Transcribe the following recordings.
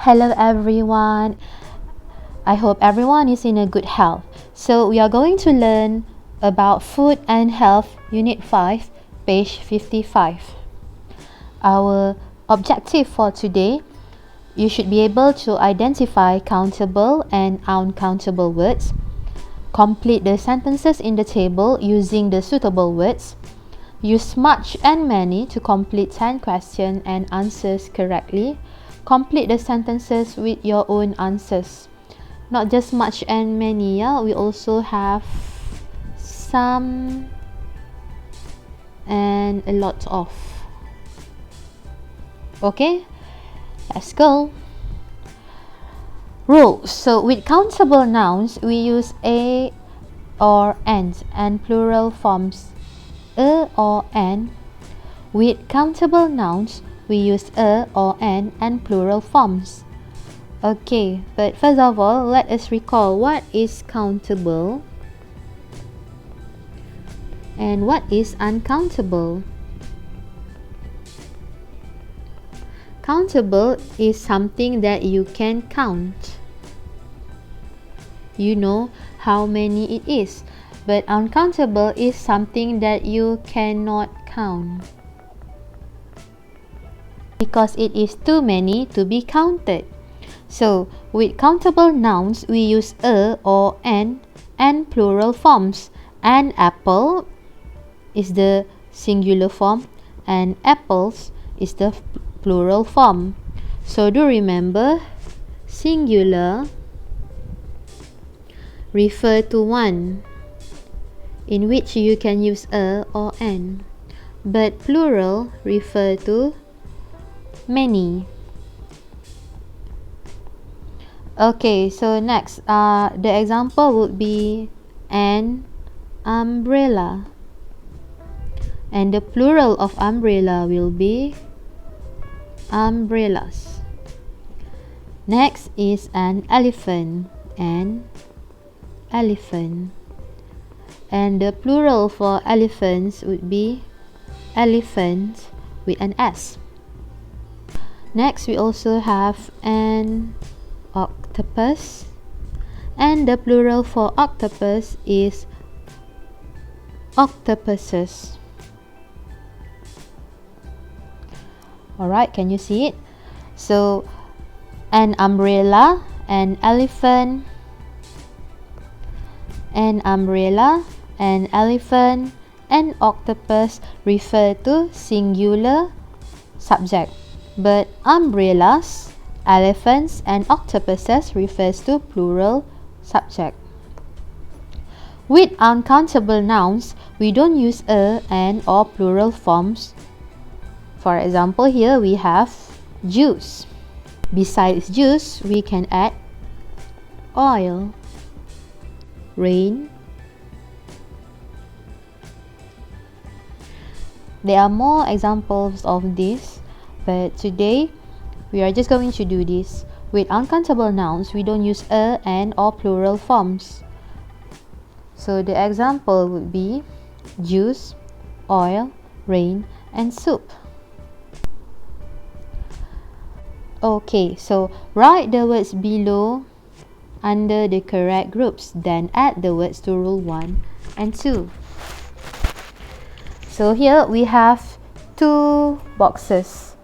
Hello everyone. I hope everyone is in a good health. So we are going to learn about food and health unit 5, page 55. Our objective for today, you should be able to identify countable and uncountable words, complete the sentences in the table using the suitable words, use much and many to complete 10 questions and answers correctly. Complete the sentences with your own answers. Not just much and many, yeah? We also have some and a lot of. Okay, let's go. Rules. So with countable nouns, we use a or and plural forms a or an. With countable nouns, we use a or an and plural forms. Okay, but first of all, let us recall what is countable and what is uncountable. Countable is something that you can count. You know how many it is, but uncountable is something that you cannot count because it is too many to be counted. So, with countable nouns, we use a or an and plural forms. An apple is the singular form and apples is the plural form. So, do remember, singular refer to one, in which you can use a or an, but plural refer to many. Okay, so next, the example would be an umbrella, and the plural of umbrella will be umbrellas. Next is an elephant, and elephant, and the plural for elephants would be elephants with an S. Next, we also have an octopus, and the plural for octopus is octopuses. Alright, can you see it? So, an umbrella, an elephant, an umbrella, an elephant, and octopus refer to singular subject, but umbrellas, elephants, and octopuses refers to plural subject. With uncountable nouns, we don't use a, an, or plural forms. For example, here we have juice. Besides juice, we can add oil, rain. There are more examples of this, but today we are just going to do this. With uncountable nouns, we don't use a, an, or plural forms. So the example would be juice, oil, rain, and soup. Okay, so write the words below under the correct groups, then add the words to rule 1 and 2. So here we have two boxes,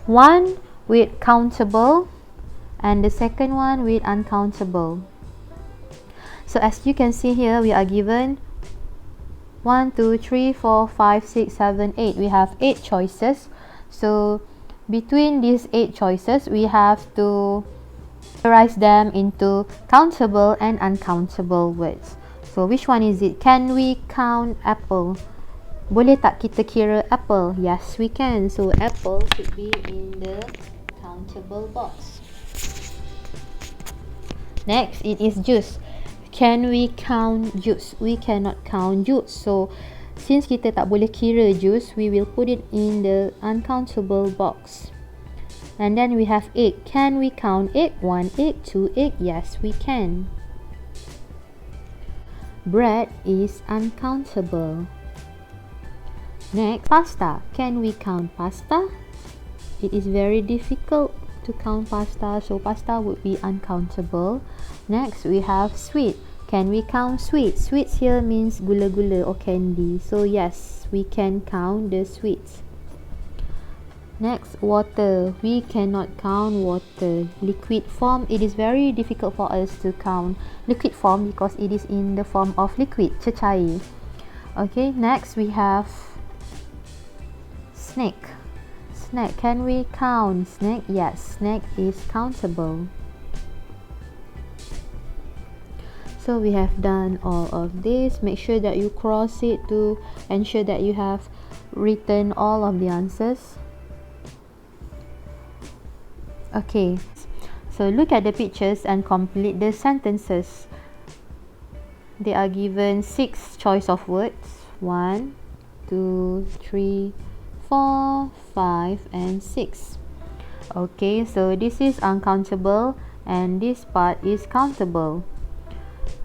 one with countable and the second one with uncountable. So as you can see here, we are given 1, 2, 3, 4, 5, 6, 7, 8. We have 8 choices. So between these 8 choices, we have to categorize them into countable and uncountable words. So which one is it? Can we count apple? Boleh tak kita kira apple? Yes, we can. So apple should be in the countable box. Next, it is juice. Can we count juice? We cannot count juice. So since kita tak boleh kira juice, we will put it in the uncountable box. And then we have egg. Can we count egg? 1 egg, 2 egg? Yes, we can. Bread is uncountable. Next, pasta. Can we count pasta? It is very difficult to count pasta, so pasta would be uncountable. Next we have sweet. Can we count sweets? Sweets here means gula-gula or candy, so yes, we can count the sweets. Next, water. We cannot count water. Liquid form, it is very difficult for us to count liquid form because it is in the form of liquid, cecair. Okay, next we have snake. Snake, can we count snake? Yes, snake is countable. So we have done all of this. Make sure that you cross it to ensure that you have written all of the answers. Okay, so look at the pictures and complete the sentences. They are given 6 choice of words. 1, 2, 3, 4, 5 and 6. Okay, so this is uncountable and this part is countable.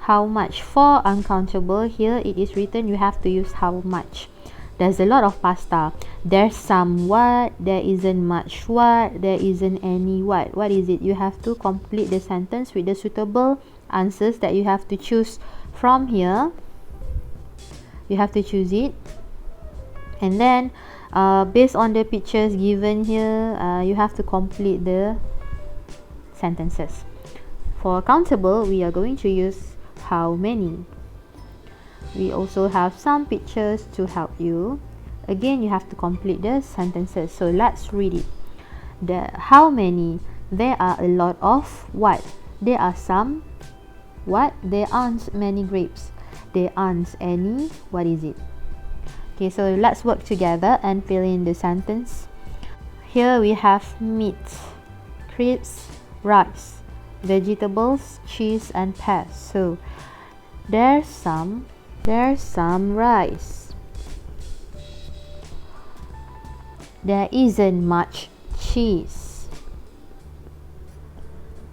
How much? For uncountable, here it is written you have to use how much. There's a lot of pasta. There's some what, there isn't much what, there isn't any what. What is it? You have to complete the sentence with the suitable answers that you have to choose from here. You have to choose it. And then based on the pictures given here, you have to complete the sentences. For countable, we are going to use how many. We also have some pictures to help you. Again, you have to complete the sentences. So let's read it. How many? There are a lot of what? There are some what? There aren't many grapes. There aren't any. What is it? Okay, so let's work together and fill in the sentence. Here we have meat, crisps, rice, vegetables, cheese and pears. So there's some rice. There isn't much cheese.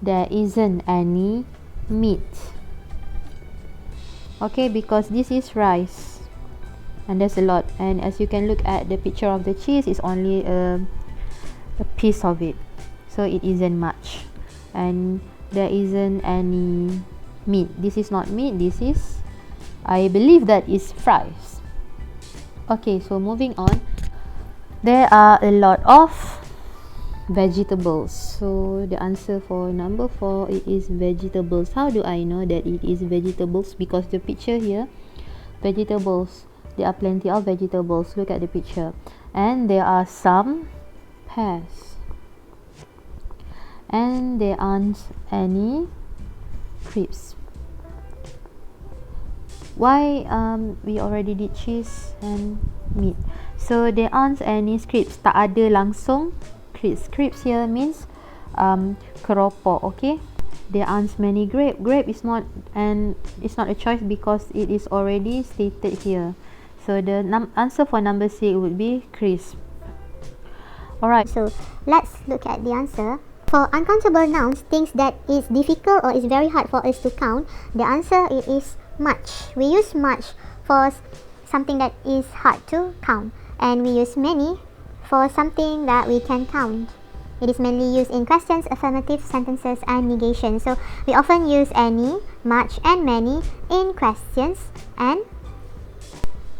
There isn't any meat. Okay, because this is rice and there's a lot, and as you can look at the picture of the cheese, it's only a piece of it, so it isn't much. And there isn't any meat. This is not meat, this is, I believe that is fries. Okay, so moving on. There are a lot of vegetables. So the answer for number 4, it is vegetables. How do I know that it is vegetables? Because the picture here, vegetables, there are plenty of vegetables. Look at the picture. And there are some pears. And there aren't any crisps. Why we already did cheese and meat. So there aren't any crisps. Tak ada langsung crisps. Crisps here means keropok. Okay. There aren't many grape. Grape is not, and it's not a choice because it is already stated here. So the answer for number 6 would be crisp. Alright. So let's look at the answer. For uncountable nouns, things that is difficult or is very hard for us to count, the answer it is much. We use much for something that is hard to count, and we use many for something that we can count. It is mainly used in questions, affirmative sentences and negation. So we often use any, much and many in questions and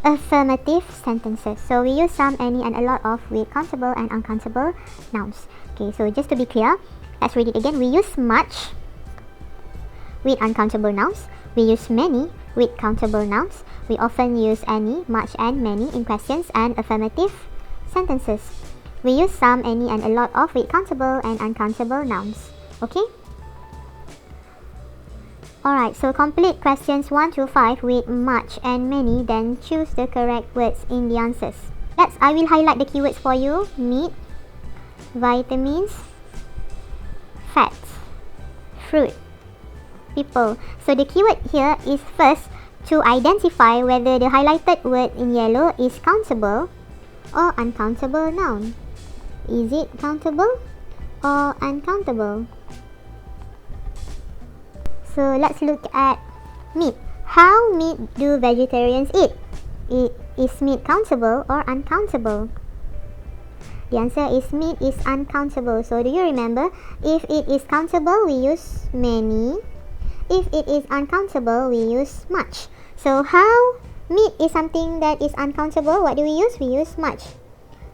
affirmative sentences. So we use some, any and a lot of with countable and uncountable nouns. Okay, so just to be clear, let's read it again. We use much with uncountable nouns. We use many with countable nouns. We often use any, much and many in questions and affirmative sentences. We use some, any and a lot of with countable and uncountable nouns. Okay? Alright, so complete questions 1 to 5 with much and many, then choose the correct words in the answers. I will highlight the keywords for you. Meat, vitamins, fats, fruit, people. So the keyword here is first to identify whether the highlighted word in yellow is countable or uncountable noun. Is it countable or uncountable? So let's look at meat. How meat do vegetarians eat? Is meat countable or uncountable? The answer is meat is uncountable. So do you remember? If it is countable, we use many. If it is uncountable, we use much. So how meat is something that is uncountable? What do we use? We use much.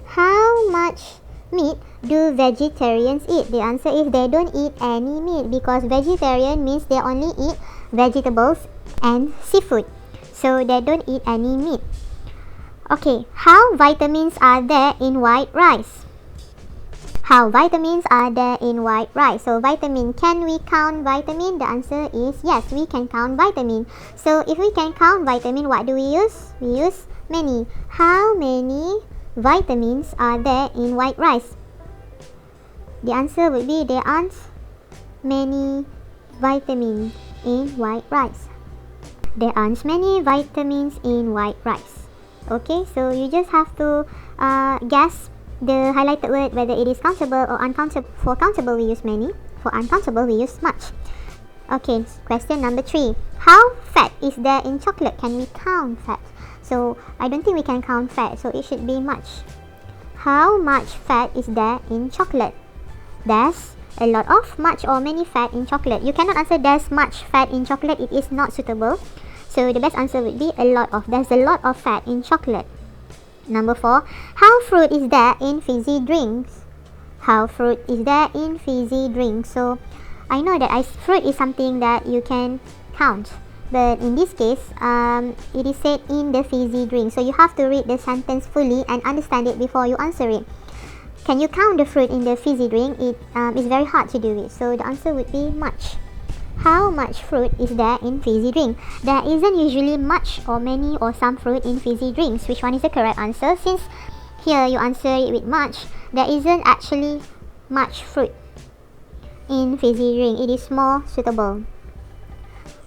How much meat do vegetarians eat? The answer is they don't eat any meat, because vegetarian means they only eat vegetables and seafood. So they don't eat any meat. Okay, how vitamins are there in white rice? How vitamins are there in white rice? So vitamin, can we count vitamin? The answer is yes, we can count vitamin. So if we can count vitamin, what do we use? We use many. How many vitamins are there in white rice? The answer would be there aren't many vitamins in white rice. There aren't many vitamins in white rice. Okay, so you just have to guess the highlighted word whether it is countable or uncountable. For countable we use many, for uncountable we use much. Okay, question number 3. How fat is there in chocolate? Can we count fat? So I don't think we can count fat, so it should be much. How much fat is there in chocolate? There's a lot of, much, or many fat in chocolate. You cannot answer there's much fat in chocolate, it is not suitable. So the best answer would be a lot of. There's a lot of fat in chocolate. Number 4. How fruit is there in fizzy drinks? How fruit is there in fizzy drinks? So I know that fruit is something that you can count, but in this case it is said in the fizzy drink. So you have to read the sentence fully and understand it before you answer it. Can you count the fruit in the fizzy drink? It is very hard to do it. So the answer would be much. How much fruit is there in fizzy drink? There isn't usually much or many or some fruit in fizzy drinks. Which one is the correct answer? Since here you answer it with much, there isn't actually much fruit in fizzy drink. It is more suitable.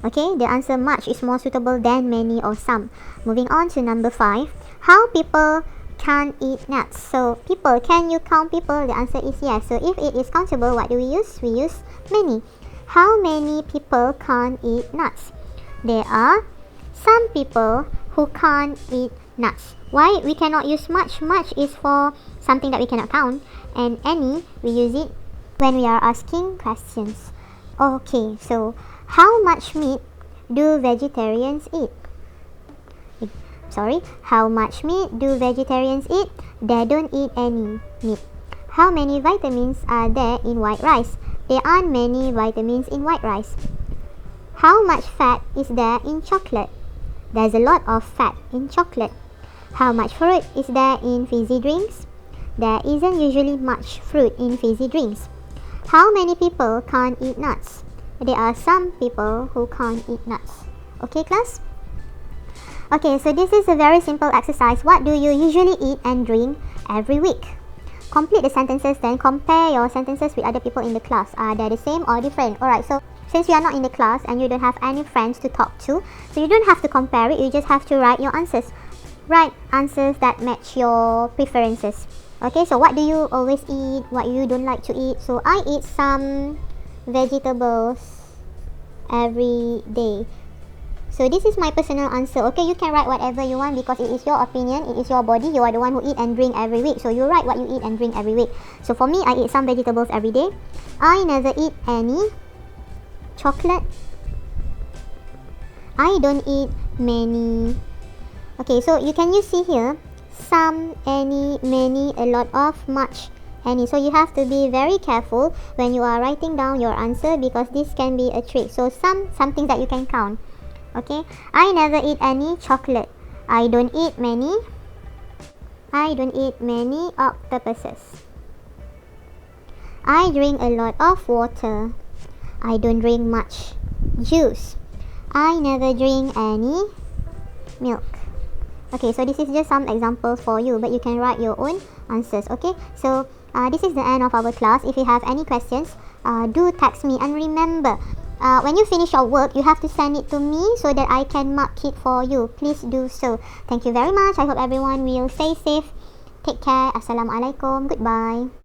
Okay, the answer much is more suitable than many or some. Moving on to number 5. How people can eat nuts? So people, can you count people? The answer is yes. So if it is countable, what do we use? We use many. How many people can't eat nuts? There are some people who can't eat nuts. Why we cannot use much? Much is for something that we cannot count, and any we use it when we are asking questions. Okay, so how much meat do vegetarians eat? How much meat do vegetarians eat? They don't eat any meat. How many vitamins are there in white rice? There aren't many vitamins in white rice. How much fat is there in chocolate? There's a lot of fat in chocolate. How much fruit is there in fizzy drinks? There isn't usually much fruit in fizzy drinks. How many people can't eat nuts? There are some people who can't eat nuts. Okay, class? Okay, so this is a very simple exercise. What do you usually eat and drink every week? Complete the sentences, then compare your sentences with other people in the class. Are they the same or different? Alright, so since you are not in the class and you don't have any friends to talk to, so you don't have to compare it, you just have to write your answers. Write answers that match your preferences. Okay, so what do you always eat? What you don't like to eat? So I eat some vegetables every day. So this is my personal answer. Okay, you can write whatever you want because it is your opinion, it is your body. You are the one who eat and drink every week. So you write what you eat and drink every week. So for me, I eat some vegetables every day. I never eat any chocolate. I don't eat many. Okay, so you can see here some, any, many, a lot of, much, any. So you have to be very careful when you are writing down your answer because this can be a trick. So something that you can count. Okay, I never eat any chocolate. I don't eat many. I don't eat many octopuses. I drink a lot of water. I don't drink much juice. I never drink any milk. Okay, so this is just some examples for you, but you can write your own answers. Okay, so this is the end of our class. If you have any questions, do text me. And remember, when you finish your work, you have to send it to me so that I can mark it for you. Please do so. Thank you very much. I hope everyone will stay safe. Take care. Assalamualaikum. Goodbye.